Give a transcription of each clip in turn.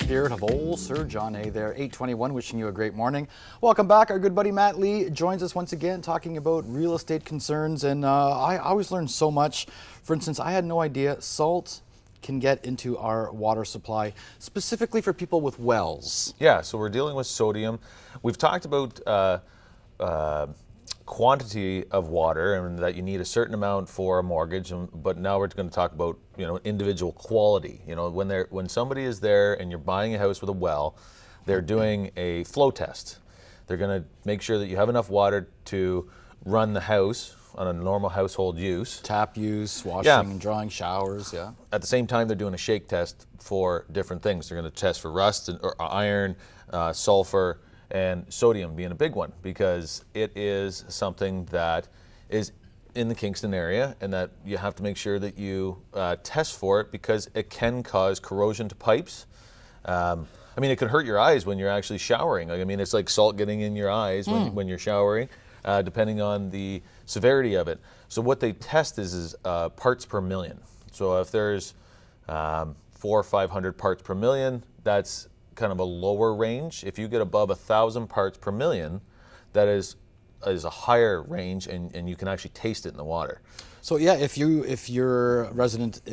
spirit of old Sir John A. there. 8:21, wishing you a great morning. Welcome back. Our good buddy Matt Lee joins us once again talking about real estate concerns, and I always learn so much. For instance, I had no idea salt can get into our water supply, specifically for people with wells. Yeah, so we're dealing with sodium. We've talked about quantity of water and that you need a certain amount for a mortgage, but now we're going to talk about individual quality. When somebody is there and you're buying a house with a well, they're doing a flow test. They're going to make sure that you have enough water to run the house on a normal household use. Tap use, washing and drying, showers, yeah. At the same time, they're doing a shake test for different things. They're going to test for rust, or iron, sulfur, and sodium being a big one, because it is something that is in the Kingston area and that you have to make sure that you test for it, because it can cause corrosion to pipes. It could hurt your eyes when you're actually showering. It's like salt getting in your eyes when you're showering, depending on the severity of it. So what they test is parts per million. So if there's 400 or 500 parts per million, that's kind of a lower range. If you get above 1,000 parts per million, that is a higher range, and you can actually taste it in the water. So yeah, if your residency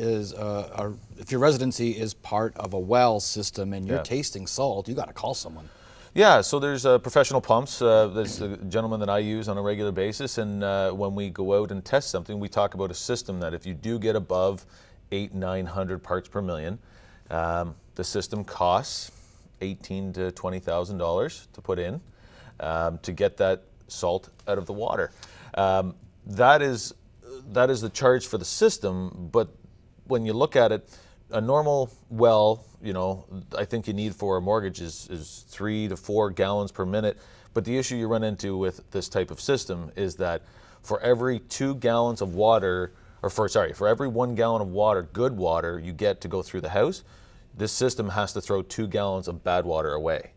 is part of a well system and you're tasting salt, you got to call someone. Yeah, so there's professional pumps. There's a gentleman that I use on a regular basis, and when we go out and test something, we talk about a system that if you do get above 800-900 parts per million, the system costs $18,000 to $20,000 to put in to get that salt out of the water. That is the charge for the system, but when you look at it, a normal well, I think you need for a mortgage is 3 to 4 gallons per minute. But the issue you run into with this type of system is that for every 2 gallons of water, for every 1 gallon of water, good water, you get to go through the house, this system has to throw 2 gallons of bad water away.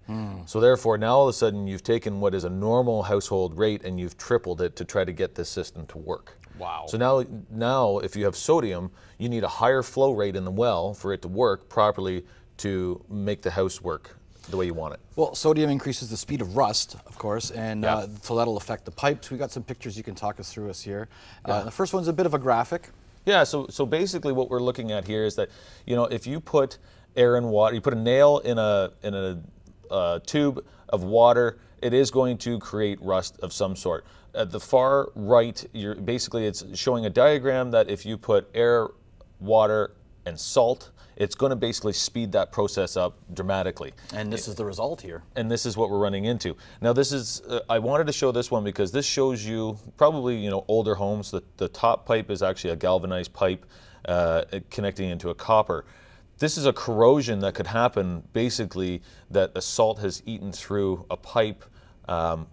So therefore, now all of a sudden you've taken what is a normal household rate and you've tripled it to try to get this system to work. Wow. So now if you have sodium, you need a higher flow rate in the well for it to work properly to make the house work the way you want it. Well, sodium increases the speed of rust, of course, and so that'll affect the pipes. We got some pictures you can talk us through here. The first one's a bit of a graphic. Yeah, so basically what we're looking at here is that, if you put air and water, you put a nail in a tube of water, it is going to create rust of some sort. At the far right, it's showing a diagram that if you put air, water, and salt, it's going to basically speed that process up dramatically. And this is the result here. And this is what we're running into. Now this is, I wanted to show this one because this shows you probably, older homes. The top pipe is actually a galvanized pipe connecting into a copper. This is a corrosion that could happen, basically, that the salt has eaten through a pipe,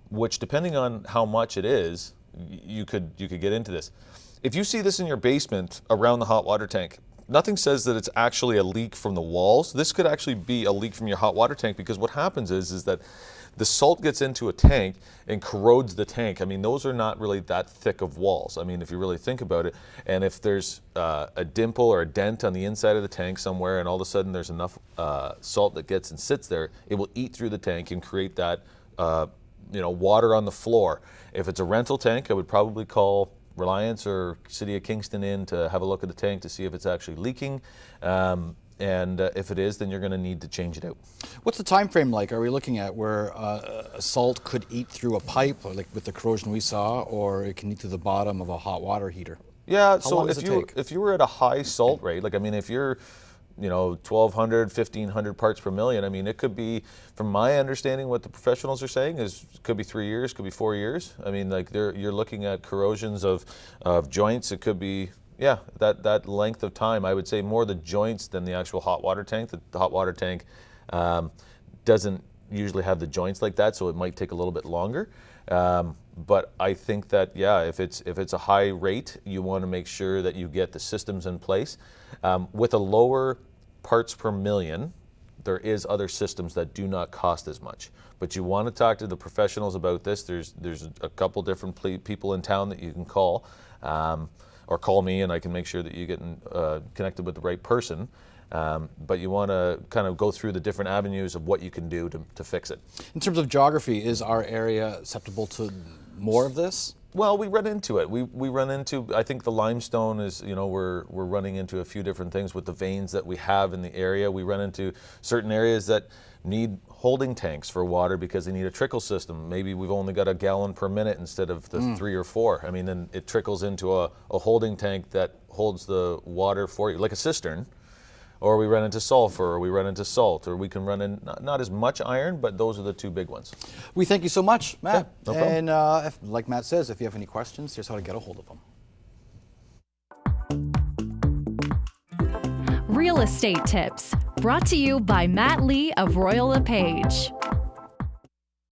which, depending on how much it is, you could get into this. If you see this in your basement around the hot water tank, nothing says that it's actually a leak from the walls. This could actually be a leak from your hot water tank, because what happens is that the salt gets into a tank and corrodes the tank. Those are not really that thick of walls. If you really think about it, and if there's a dimple or a dent on the inside of the tank somewhere, and all of a sudden there's enough salt that gets and sits there, it will eat through the tank and create that water on the floor. If it's a rental tank, I would probably call Reliance or City of Kingston in to have a look at the tank to see if it's actually leaking. And if it is, then you're going to need to change it out. What's the time frame like? Are we looking at where salt could eat through a pipe, like with the corrosion we saw, or it can eat through the bottom of a hot water heater? Yeah, so if you were at a high salt rate, if you're 1,200, 1,500 parts per million, it could be, from my understanding, what the professionals are saying is it could be 3 years, could be 4 years. You're looking at corrosions of joints. It could be, that length of time. I would say more the joints than the actual hot water tank. The hot water tank doesn't usually have the joints like that, so it might take a little bit longer. But I think that, if it's a high rate, you want to make sure that you get the systems in place. With a lower parts per million, there is other systems that do not cost as much. But you want to talk to the professionals about this. There's a couple different people in town that you can call. or call me and I can make sure that you get connected with the right person. But you want to kind of go through the different avenues of what you can do to fix it. In terms of geography, is our area susceptible to more of this? Well, we run into it. We run into, I think the limestone is, we're running into a few different things with the veins that we have in the area. We run into certain areas that need holding tanks for water because they need a trickle system. Maybe we've only got a gallon per minute instead of the 3 or 4. I mean, then it trickles into a holding tank that holds the water for you, like a cistern. Or we run into sulfur, or we run into salt, or we can run in not as much iron, but those are the 2 big ones. We thank you so much, Matt. Yeah, no problem. And like Matt says, if you have any questions, here's how to get a hold of them. Real Estate Tips, brought to you by Matt Lee of Royal LePage.